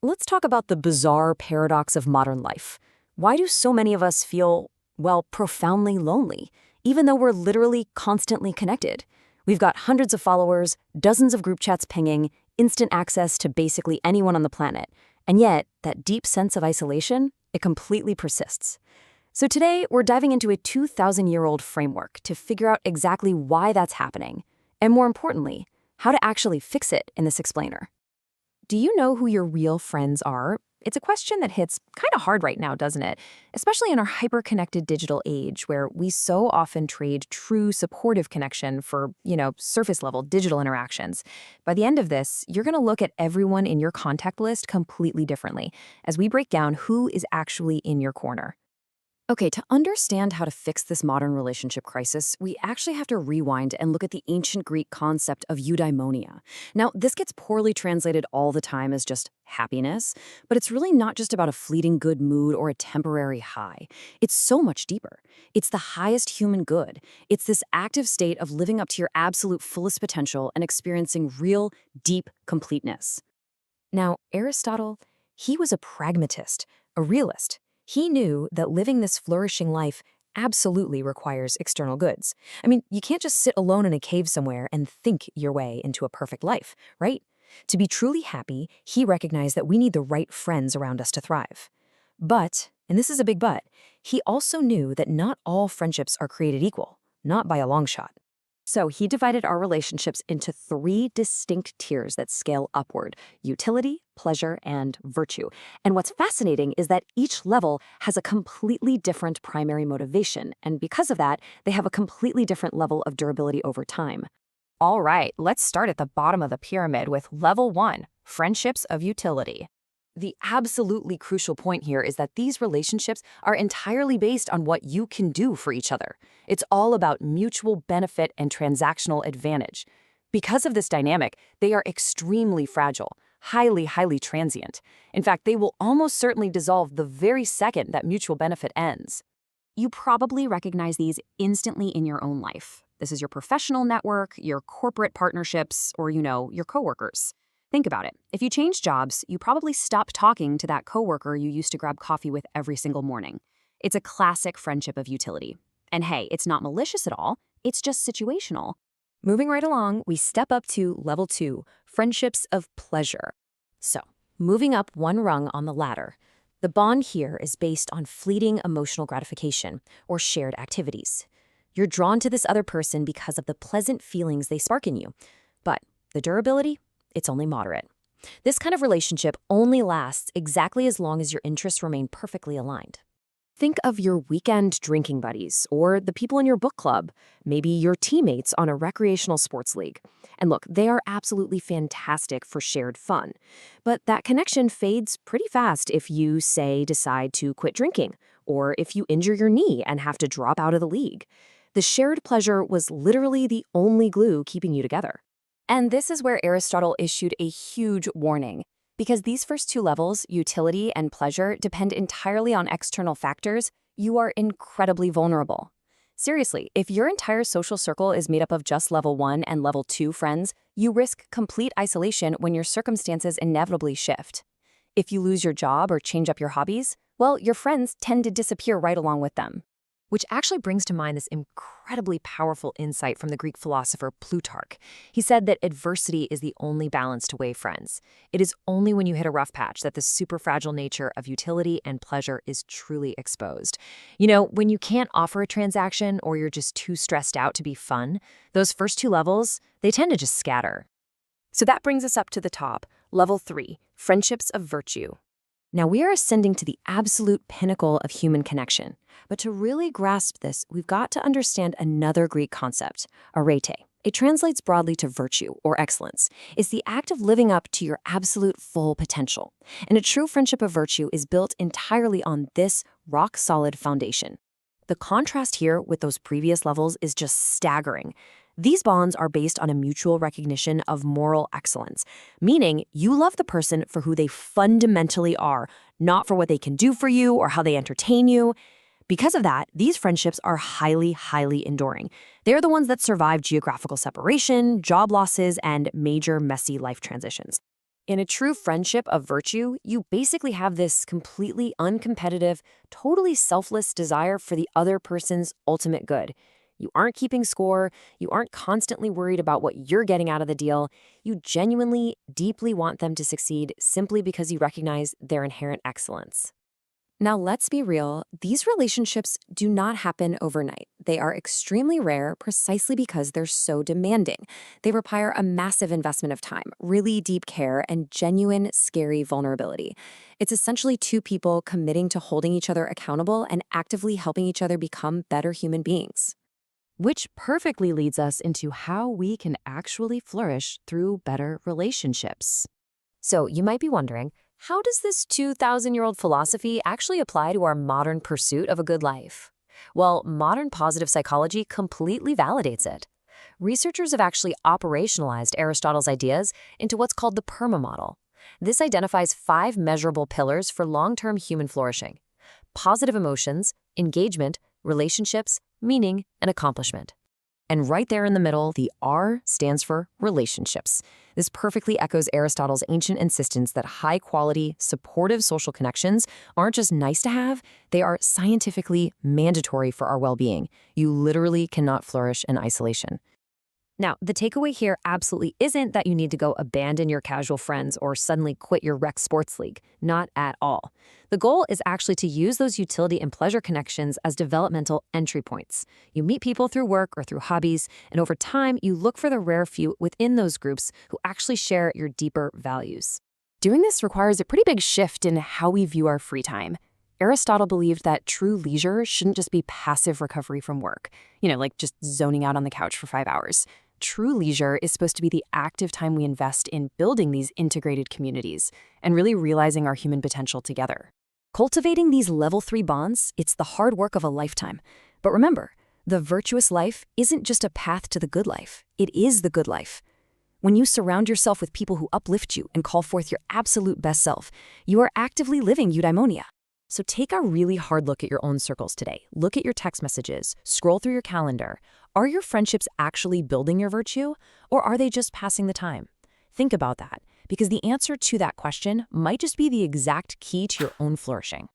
Let's talk about the bizarre paradox of modern life. Why do so many of us feel, well, profoundly lonely, even though we're literally constantly connected? We've got hundreds of followers, dozens of group chats pinging, instant access to basically anyone on the planet. And yet, that deep sense of isolation, it completely persists. So today, we're diving into a 2,000-year-old framework to figure out exactly why that's happening, and more importantly, how to actually fix it in this explainer. Do you know who your real friends are? It's a question that hits kind of hard right now, doesn't it? Especially in our hyper-connected digital age where we so often trade true supportive connection for, surface-level digital interactions. By the end of this, you're going to look at everyone in your contact list completely differently as we break down who is actually in your corner. Okay, to understand how to fix this modern relationship crisis, we actually have to rewind and look at the ancient Greek concept of eudaimonia. Now, this gets poorly translated all the time as just happiness, but it's really not just about a fleeting good mood or a temporary high. It's so much deeper. It's the highest human good. It's this active state of living up to your absolute fullest potential and experiencing real, deep completeness. Now, Aristotle, he was a pragmatist, a realist. He knew that living this flourishing life absolutely requires external goods. I mean, you can't just sit alone in a cave somewhere and think your way into a perfect life, right? To be truly happy, he recognized that we need the right friends around us to thrive. But, and this is a big but, he also knew that not all friendships are created equal, not by a long shot. So he divided our relationships into three distinct tiers that scale upward: utility, pleasure, and virtue. And what's fascinating is that each level has a completely different primary motivation, and because of that, they have a completely different level of durability over time. All right, let's start at the bottom of the pyramid with level 1, friendships of utility. The absolutely crucial point here is that these relationships are entirely based on what you can do for each other. It's all about mutual benefit and transactional advantage. Because of this dynamic, they are extremely fragile, highly transient. In fact, they will almost certainly dissolve the very second that mutual benefit ends. You probably recognize these instantly in your own life. This is your professional network, your corporate partnerships, or, your coworkers. Think about it. If you change jobs, you probably stop talking to that coworker you used to grab coffee with every single morning. It's a classic friendship of utility. And hey, it's not malicious at all. It's just situational. Moving right along, we step up to level 2, friendships of pleasure. So, moving up one rung on the ladder, the bond here is based on fleeting emotional gratification or shared activities. You're drawn to this other person because of the pleasant feelings they spark in you. But the durability? It's only moderate. This kind of relationship only lasts exactly as long as your interests remain perfectly aligned. Think of your weekend drinking buddies or the people in your book club, maybe your teammates on a recreational sports league. And look, they are absolutely fantastic for shared fun. But that connection fades pretty fast if you, say, decide to quit drinking, or if you injure your knee and have to drop out of the league. The shared pleasure was literally the only glue keeping you together. And this is where Aristotle issued a huge warning. Because these first two levels, utility and pleasure, depend entirely on external factors, you are incredibly vulnerable. Seriously, if your entire social circle is made up of just level 1 and level 2 friends, you risk complete isolation when your circumstances inevitably shift. If you lose your job or change up your hobbies, well, your friends tend to disappear right along with them. Which actually brings to mind this incredibly powerful insight from the Greek philosopher Plutarch. He said that adversity is the only balanced way friends. It is only when you hit a rough patch that the super fragile nature of utility and pleasure is truly exposed. When you can't offer a transaction or you're just too stressed out to be fun, those first two levels, they tend to just scatter. So that brings us up to the top, level 3, friendships of virtue. Now we are ascending to the absolute pinnacle of human connection. But to really grasp this, we've got to understand another Greek concept, arete. It translates broadly to virtue or excellence. It's the act of living up to your absolute full potential. And a true friendship of virtue is built entirely on this rock-solid foundation. The contrast here with those previous levels is just staggering. These bonds are based on a mutual recognition of moral excellence, meaning you love the person for who they fundamentally are, not for what they can do for you or how they entertain you. Because of that, these friendships are highly enduring. They're the ones that survive geographical separation, job losses, and major messy life transitions. In a true friendship of virtue, you basically have this completely uncompetitive, totally selfless desire for the other person's ultimate good. You aren't keeping score, you aren't constantly worried about what you're getting out of the deal. You genuinely, deeply want them to succeed simply because you recognize their inherent excellence. Now, let's be real, these relationships do not happen overnight. They are extremely rare precisely because they're so demanding. They require a massive investment of time, really deep care, and genuine, scary vulnerability. It's essentially two people committing to holding each other accountable and actively helping each other become better human beings. Which perfectly leads us into how we can actually flourish through better relationships. So, you might be wondering, how does this 2,000-year-old philosophy actually apply to our modern pursuit of a good life? Well, modern positive psychology completely validates it. Researchers have actually operationalized Aristotle's ideas into what's called the PERMA model. This identifies 5 measurable pillars for long-term human flourishing: positive emotions, engagement, relationships, meaning, and accomplishment. And right there in the middle, the R stands for relationships. This perfectly echoes Aristotle's ancient insistence that high-quality, supportive social connections aren't just nice to have, they are scientifically mandatory for our well-being. You literally cannot flourish in isolation. Now, the takeaway here absolutely isn't that you need to go abandon your casual friends or suddenly quit your rec sports league. Not at all. The goal is actually to use those utility and pleasure connections as developmental entry points. You meet people through work or through hobbies, and over time, you look for the rare few within those groups who actually share your deeper values. Doing this requires a pretty big shift in how we view our free time. Aristotle believed that true leisure shouldn't just be passive recovery from work, like just zoning out on the couch for 5 hours. True leisure is supposed to be the active time we invest in building these integrated communities and really realizing our human potential together. Cultivating these level 3 bonds, it's the hard work of a lifetime. But remember, the virtuous life isn't just a path to the good life. It is the good life. When you surround yourself with people who uplift you and call forth your absolute best self, you are actively living eudaimonia. So take a really hard look at your own circles today. Look at your text messages, scroll through your calendar. Are your friendships actually building your virtue, or are they just passing the time? Think about that, because the answer to that question might just be the exact key to your own flourishing.